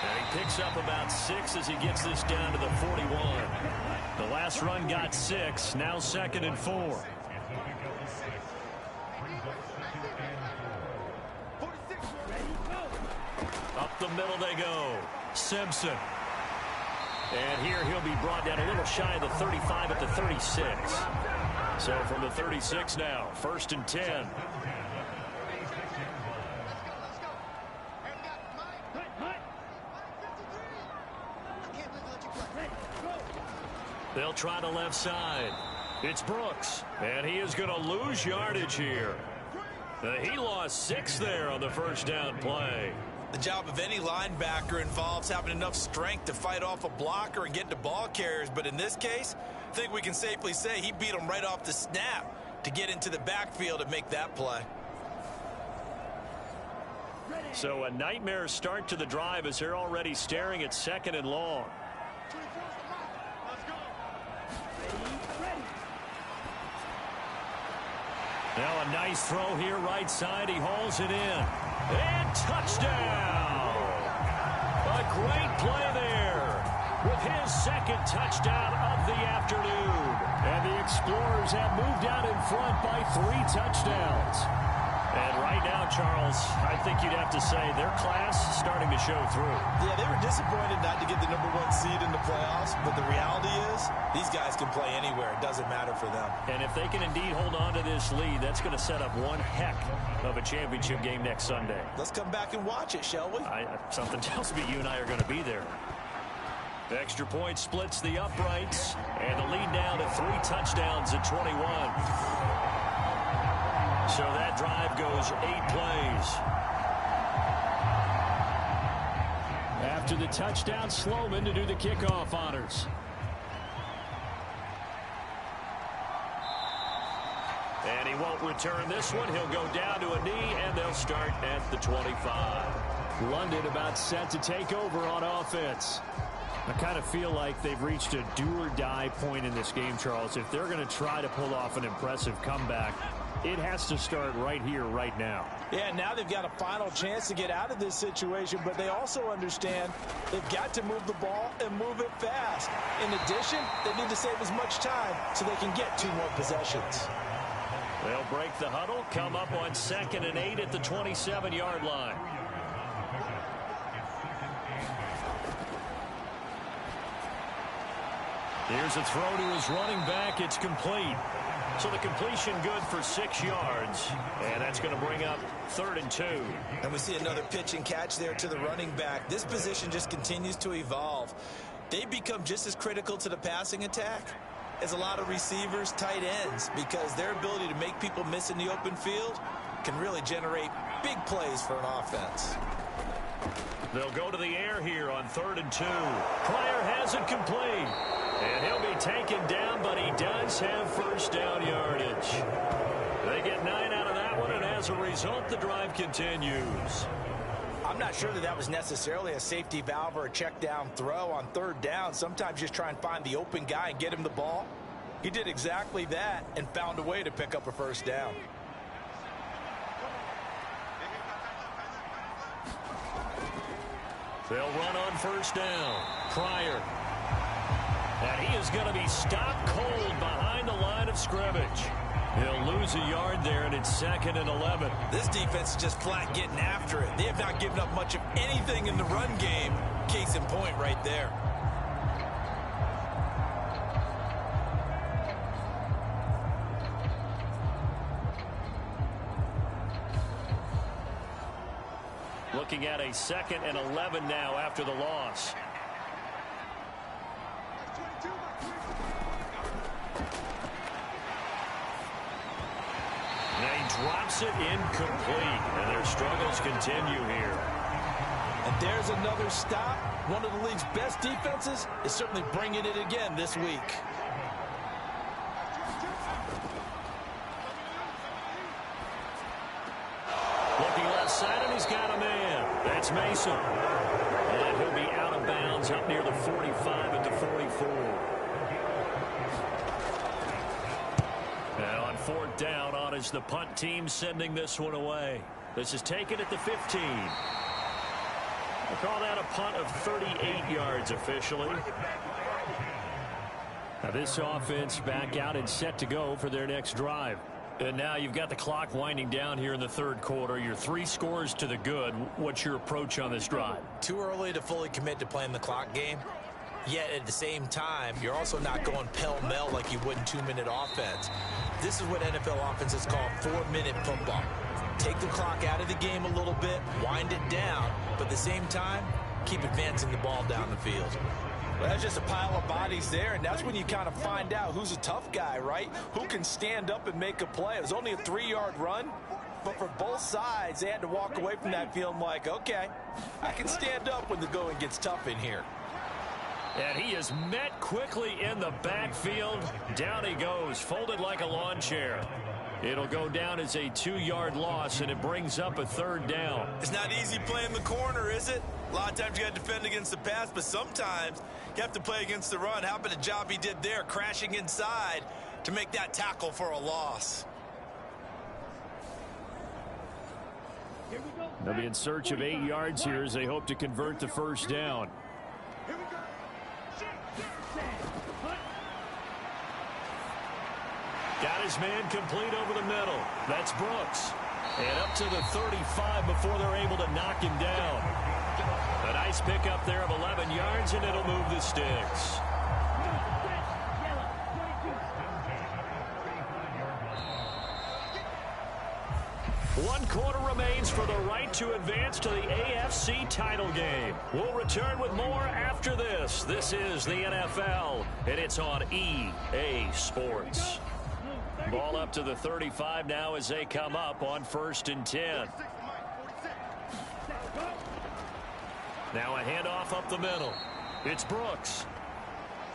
Speaker 5: And he picks up about 6 as he gets this down to the 41. The last run got 6, now 2nd and 4. Up the middle they go. Simpson. And here he'll be brought down a little shy of the 35 at the 36. So from the 36 now, 1st and 10. They'll try the left side. It's Brooks. And he is going to lose yardage here. He lost 6 there on the first down play.
Speaker 3: The job of any linebacker involves having enough strength to fight off a blocker and get to ball carriers. But in this case, I think we can safely say he beat him right off the snap to get into the backfield and make that play.
Speaker 5: So a nightmare start to the drive as they're already staring at 2nd and long. Now a nice throw here right side. He hauls it in. And touchdown! A great play there with his 2nd touchdown of the afternoon.
Speaker 2: And the Explorers have moved out in front by 3 touchdowns.
Speaker 5: And right now, Charles, I think you'd have to say their class starting to show through.
Speaker 3: Yeah, they were disappointed not to get the #1 seed in the playoffs, but the reality is these guys can play anywhere. It doesn't matter for them.
Speaker 5: And if they can indeed hold on to this lead, that's going to set up one heck of a championship game next Sunday.
Speaker 3: Let's come back and watch it, shall we?
Speaker 5: Something tells me you and I are going to be there. The extra point splits the uprights, and the lead down to 3 touchdowns at 21. So that drive goes 8 plays.
Speaker 2: After the touchdown, Sloman to do the kickoff honors.
Speaker 5: And he won't return this one. He'll go down to a knee, and they'll start at the 25.
Speaker 2: London about set to take over on offense. I kind of feel like they've reached a do-or-die point in this game, Charles. If they're going to try to pull off an impressive comeback, it has to start right here, right now.
Speaker 3: Yeah, now they've got a final chance to get out of this situation, but they also understand they've got to move the ball and move it fast. In addition, they need to save as much time so they can get 2 more possessions.
Speaker 2: They'll break the huddle, come up on 2nd and 8 at the 27-yard line. Here's a throw to his running back. It's complete. So the completion good for 6 yards. And that's going to bring up 3rd and 2.
Speaker 4: And we see another pitch and catch there to the running back. This position just continues to evolve. They become just as critical to the passing attack as a lot of receivers, tight ends, because their ability to make people miss in the open field can really generate big plays for an offense.
Speaker 2: They'll go to the air here on 3rd and 2. Pryor has it complete. And he'll be taken down, but he does have first down yardage. They get 9 out of that one, and as a result, the drive continues.
Speaker 3: I'm not sure that was necessarily a safety valve or a check down throw on 3rd down. Sometimes just try and find the open guy and get him the ball. He did exactly that and found a way to pick up a first down.
Speaker 2: They'll run on 1st down. Pryor. And he is going to be stopped cold behind the line of scrimmage. He'll lose a yard there, and it's 2nd and 11.
Speaker 4: This defense is just flat getting after it. They have not given up much of anything in the run game. Case in point right there.
Speaker 2: Looking at a 2nd and 11 now after the loss. Drops it incomplete, and their struggles continue here.
Speaker 3: And there's another stop. One of the league's best defenses is certainly bringing it again this week.
Speaker 2: Looking left side, and he's got a man. That's Mason. And he'll be out of bounds up near the 45 at the 44. 4th down on is the punt team sending this one away. This is taken at the 15. We'll call that a punt of 38 yards officially. Now this offense back out and set to go for their next drive. And now you've got the clock winding down here in the 3rd quarter. You're 3 scores to the good. What's your approach on this drive?
Speaker 4: Too early to fully commit to playing the clock game. Yet at the same time, you're also not going pell-mell like you would in 2-minute offense. This is what NFL offenses call 4-minute football. Take the clock out of the game a little bit, wind it down, but at the same time, keep advancing the ball down the field.
Speaker 3: Well, that's just a pile of bodies there, and that's when you kind of find out who's a tough guy, right? Who can stand up and make a play. It was only a 3-yard run, but for both sides, they had to walk away from that feeling like, okay, I can stand up when the going gets tough in here.
Speaker 2: And he is met quickly in the backfield. Down he goes, folded like a lawn chair. It'll go down as a 2-yard loss, and it brings up a 3rd down.
Speaker 4: It's not easy playing the corner, is it? A lot of times you got to defend against the pass, but sometimes you have to play against the run. How about the job he did there, crashing inside to make that tackle for a loss?
Speaker 2: They'll be in search of 8 yards here as they hope to convert the 1st down. Got his man complete over the middle. That's Brooks. And up to the 35 before they're able to knock him down. A nice pickup there of 11 yards, and it'll move the sticks. One quarter remains for the right to advance to the AFC title game. We'll return with more after this. This is the NFL, and it's on EA Sports. Ball up to the 35 now as they come up on 1st and 10. Now a handoff up the middle. It's Brooks.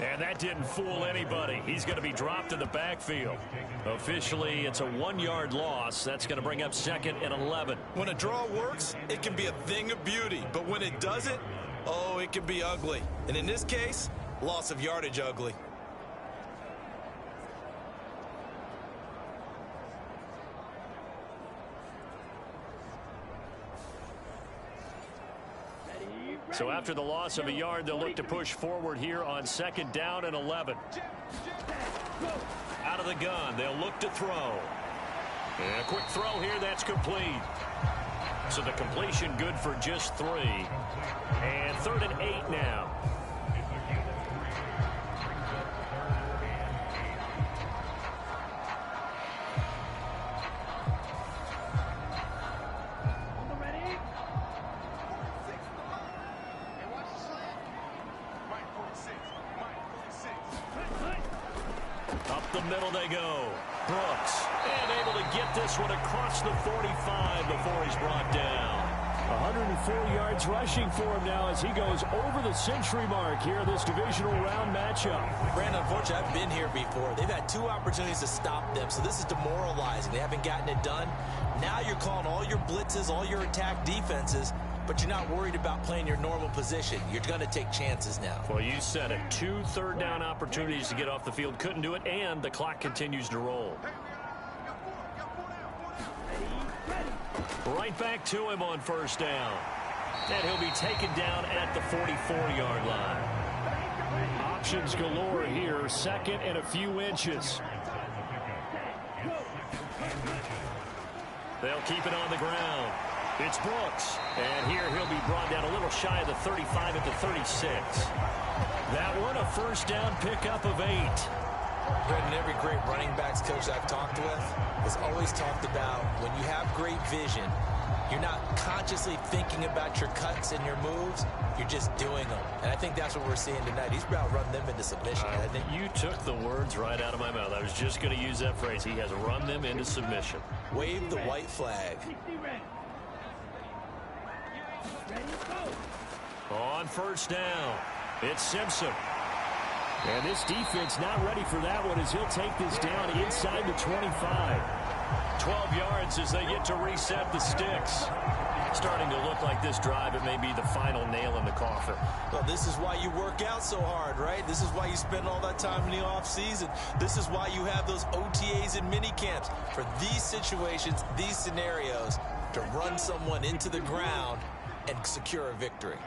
Speaker 2: And that didn't fool anybody. He's going to be dropped in the backfield. Officially, it's a 1-yard loss. That's going to bring up 2nd and 11.
Speaker 4: When a draw works, it can be a thing of beauty. But when it doesn't, oh, it can be ugly. And in this case, loss of yardage ugly.
Speaker 2: So after the loss of a yard, they'll look to push forward here on 2nd down and 11. Out of the gun, they'll look to throw.
Speaker 1: And a quick throw here, that's complete. So the completion good for just 3. And 3rd and 8 now. Up the middle they go. Brooks, and able to get this one across the 45 before he's brought down.
Speaker 2: 104 yards rushing for him now as he goes over the century mark here in this divisional round matchup.
Speaker 4: Brandon, unfortunately, I've been here before. They've had 2 opportunities to stop them, so this is demoralizing. They haven't gotten it done. Now you're calling all your blitzes, all your attack defenses, but you're not worried about playing your normal position. You're going to take chances now.
Speaker 1: Well, you said it. 2 third-down opportunities to get off the field. Couldn't do it, and the clock continues to roll. Right back to him on 1st down. And he'll be taken down at the 44-yard line.
Speaker 2: Options galore here. 2nd and a few inches.
Speaker 1: They'll keep it on the ground. It's Brooks. And here he'll be brought down a little shy of the 35 at the 36.
Speaker 2: That one a 1st down pickup of 8.
Speaker 4: Brandon, every great running backs coach I've talked with has always talked about when you have great vision, you're not consciously thinking about your cuts and your moves. You're just doing them. And I think that's what we're seeing tonight. He's about run them into submission.
Speaker 1: You took the words right out of my mouth. I was just going to use that phrase. He has run them into submission.
Speaker 4: Wave the white flag.
Speaker 1: On 1st down, it's Simpson.
Speaker 2: And this defense not ready for that one as he'll take this down inside the 25.
Speaker 1: 12 yards as they get to reset the sticks. Starting to look like this drive, it may be the final nail in the coffin.
Speaker 4: Well, this is why you work out so hard, right? This is why you spend all that time in the offseason. This is why you have those OTAs and mini camps. For these situations, these scenarios, to run someone into the ground and secure a victory.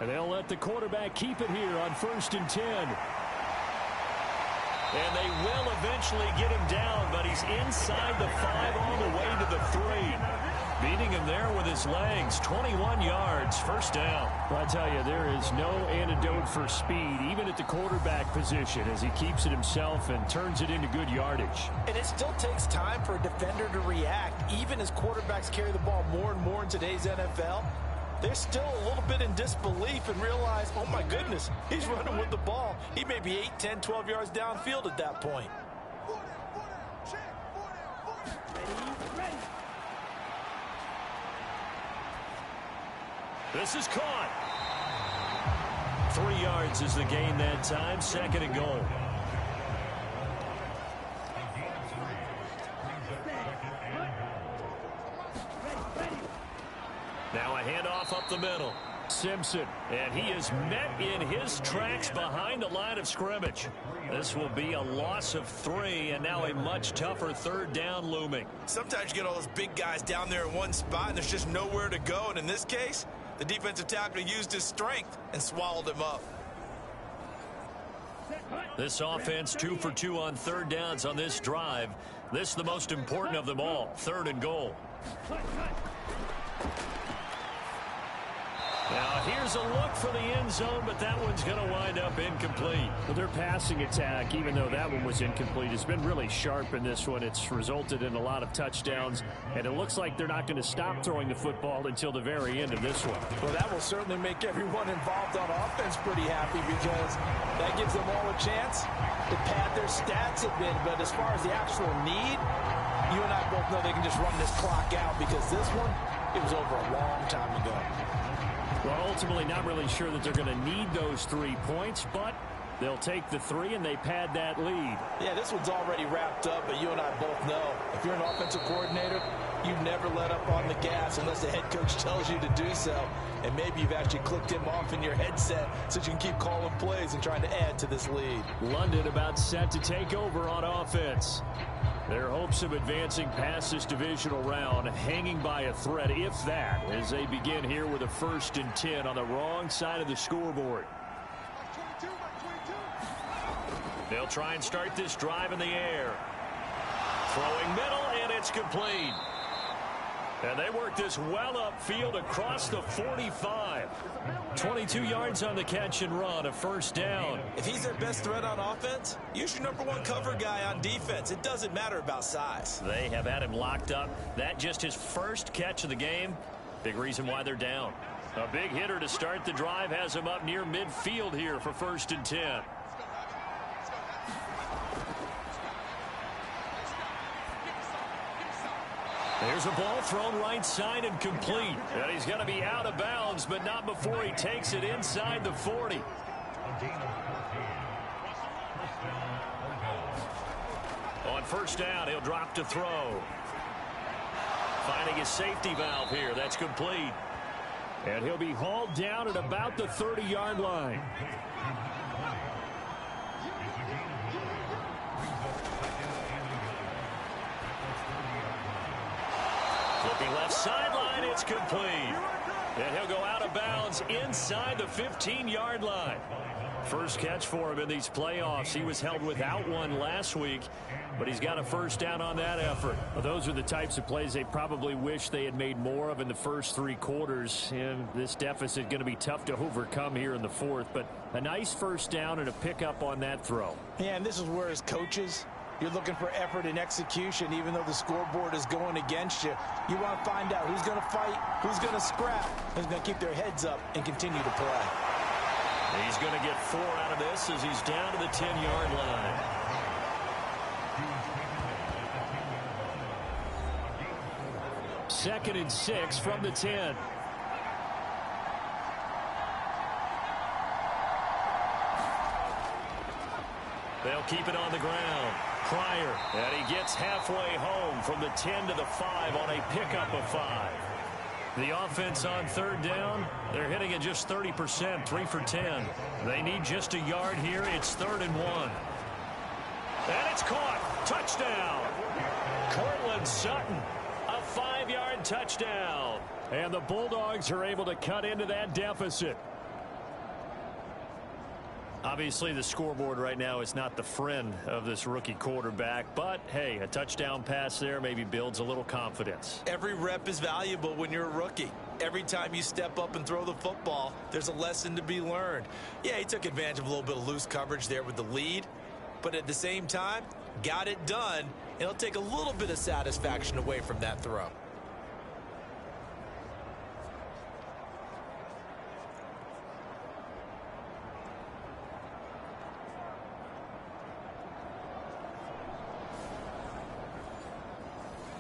Speaker 2: And they'll let the quarterback keep it here on 1st and 10.
Speaker 1: And they will eventually get him down, but he's inside the 5 all the way to the 3. Beating him there with his legs. 21 yards, 1st down.
Speaker 2: Well, I tell you, there is no antidote for speed, even at the quarterback position, as he keeps it himself and turns it into good yardage.
Speaker 3: And it still takes time for a defender to react, even as quarterbacks carry the ball more and more in today's NFL. They're still a little bit in disbelief and realize, oh my goodness, he's running with the ball. He may be 8, 10, 12 yards downfield at that point.
Speaker 1: This is caught. 3 yards is the gain that time. 2nd and goal. Now a handoff up the middle.
Speaker 2: Simpson.
Speaker 1: And he is met in his tracks behind the line of scrimmage. This will be a loss of 3, and now a much tougher 3rd down looming.
Speaker 3: Sometimes you get all those big guys down there in one spot, and there's just nowhere to go. And in this case, the defensive tackle used his strength and swallowed him up.
Speaker 1: This offense 2 for 2 on 3rd downs on this drive. This the most important of them all. 3rd and goal. Now here's a look for the end zone, but that one's going to wind up incomplete.
Speaker 2: Well, their passing attack, even though that one was incomplete, has been really sharp in this one. It's resulted in a lot of touchdowns, and it looks like they're not going to stop throwing the football until the very end of this one.
Speaker 3: Well, that will certainly make everyone involved on offense pretty happy because that gives them all a chance to pad their stats a bit. But as far as the actual need, you and I both know they can just run this clock out because this one, it was over a long time ago.
Speaker 2: Well, ultimately not really sure that they're going to need those 3 points, but they'll take the 3 and they pad that lead.
Speaker 3: Yeah, this one's already wrapped up, but you and I both know if you're an offensive coordinator, you never let up on the gas unless the head coach tells you to do so. And maybe you've actually clicked him off in your headset so you can keep calling plays and trying to add to this lead.
Speaker 2: London about set to take over on offense. Their hopes of advancing past this divisional round hanging by a thread, if that, as they begin here with a 1st and 10 on the wrong side of the scoreboard.
Speaker 1: They'll try and start this drive in the air. Throwing middle, and it's complete. And they work this well upfield across the 45. 22 yards on the catch and run, a first down.
Speaker 4: If he's their best threat on offense, use your #1 cover guy on defense. It doesn't matter about size.
Speaker 1: They have had him locked up. That just his first catch of the game. Big reason why they're down. A big hitter to start the drive has him up near midfield here for 1st and 10. There's a ball thrown right side and complete. And he's going to be out of bounds, but not before he takes it inside the 40. On 1st down, he'll drop to throw. Finding his safety valve here. That's complete.
Speaker 2: And he'll be hauled down at about the 30-yard line.
Speaker 1: Flipping left sideline, it's complete. And he'll go out of bounds inside the 15-yard line. First catch for him in these playoffs. He was held without one last week, but he's got a first down on that effort.
Speaker 2: Well, those are the types of plays they probably wish they had made more of in the first 3 quarters. And this deficit going to be tough to overcome here in the 4th. But a nice first down and a pickup on that throw.
Speaker 3: Yeah, and this is where as coaches, you're looking for effort and execution, even though the scoreboard is going against you. You want to find out who's going to fight, who's going to scrap, who's going to keep their heads up and continue to play.
Speaker 1: He's going to get 4 out of this as he's down to the 10-yard line.
Speaker 2: Second and 6 from the 10.
Speaker 1: They'll keep it on the ground. Pryor, and he gets halfway home from the 10 to the 5 on a pickup of 5. The offense on 3rd down, they're hitting at just 30%, 3 for 10. They need just a yard here. It's 3rd and 1. And it's caught. Touchdown. Cortland Sutton, a 5-yard touchdown.
Speaker 2: And the Bulldogs are able to cut into that deficit.
Speaker 1: Obviously, the scoreboard right now is not the friend of this rookie quarterback, but hey, a touchdown pass there maybe builds a little confidence.
Speaker 4: Every rep is valuable when you're a rookie. Every time you step up and throw the football, there's a lesson to be learned. Yeah, he took advantage of a little bit of loose coverage there with the lead, but at the same time, got it done, and it'll take a little bit of satisfaction away from that throw.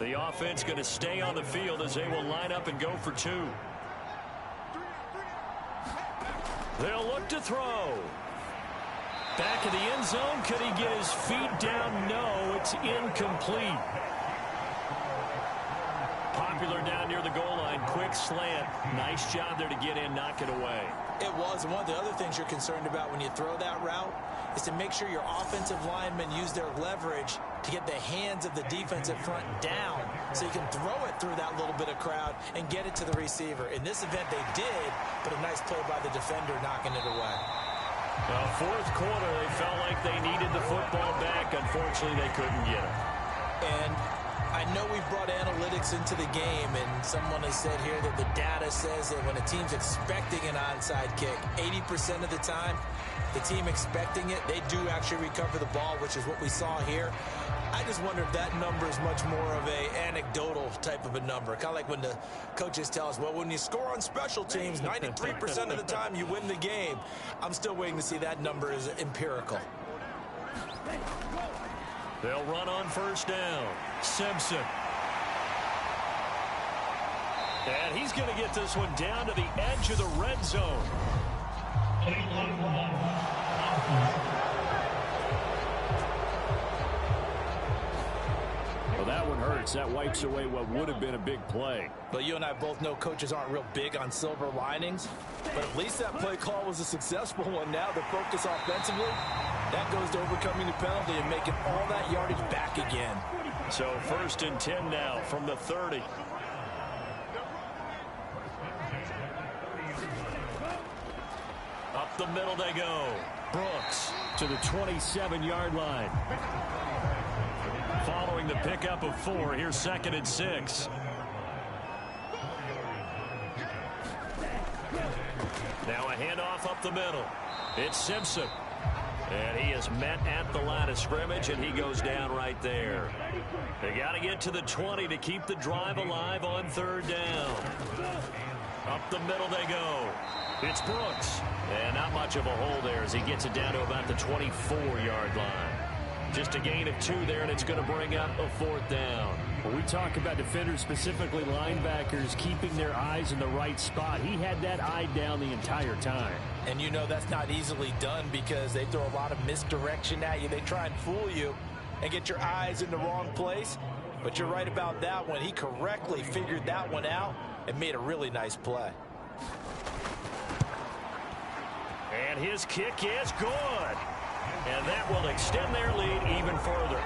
Speaker 1: The offense going to stay on the field as they will line up and go for 2. They'll look to throw. Back of the end zone. Could he get his feet down? No, it's incomplete. Popular down near the goal line. Quick slant. Nice job there to get in, knock it away.
Speaker 4: It was. And one of the other things you're concerned about when you throw that route is to make sure your offensive linemen use their leverage to get the hands of the defensive front down so you can throw it through that little bit of crowd and get it to the receiver. In this event, they did, but a nice play by the defender knocking it away.
Speaker 1: Well, 4th quarter, they felt like they needed the football back. Unfortunately, they couldn't get it.
Speaker 4: And I know we've brought analytics into the game, and someone has said here that the data says that when a team's expecting an onside kick, 80% of the time, the team expecting it, they do actually recover the ball, which is what we saw here. I just wonder if that number is much more of a anecdotal type of a number. Kind of like when the coaches tell us, well, when you score on special teams, 93% of the time you win the game. I'm still waiting to see that number is empirical.
Speaker 1: They'll run on 1st down. Simpson. And he's going to get this one down to the edge of the red zone.
Speaker 2: Well, that one hurts. That wipes away what would have been a big play.
Speaker 3: But you and I both know coaches aren't real big on silver linings. But at least that play call was a successful one. Now the focus offensively, that goes to overcoming the penalty and making all that yardage back again.
Speaker 1: So 1st and 10 now from the 30. Up the middle they go. Brooks
Speaker 2: to the 27-yard line.
Speaker 1: Following the pickup of 4, here's 2nd and 6. Now a handoff up the middle. It's Simpson. And he is met at the line of scrimmage, and he goes down right there. They got to get to the 20 to keep the drive alive on 3rd down. Up the middle they go. It's Brooks. And not much of a hole there as he gets it down to about the 24-yard line. Just a gain of 2 there, and it's going to bring up a 4th down.
Speaker 2: When we talk about defenders, specifically linebackers, keeping their eyes in the right spot, he had that eye down the entire time.
Speaker 3: And you know that's not easily done because they throw a lot of misdirection at you. They try and fool you and get your eyes in the wrong place. But you're right about that one. He correctly figured that one out and made a really nice play.
Speaker 1: And his kick is good. And that will extend their lead even further.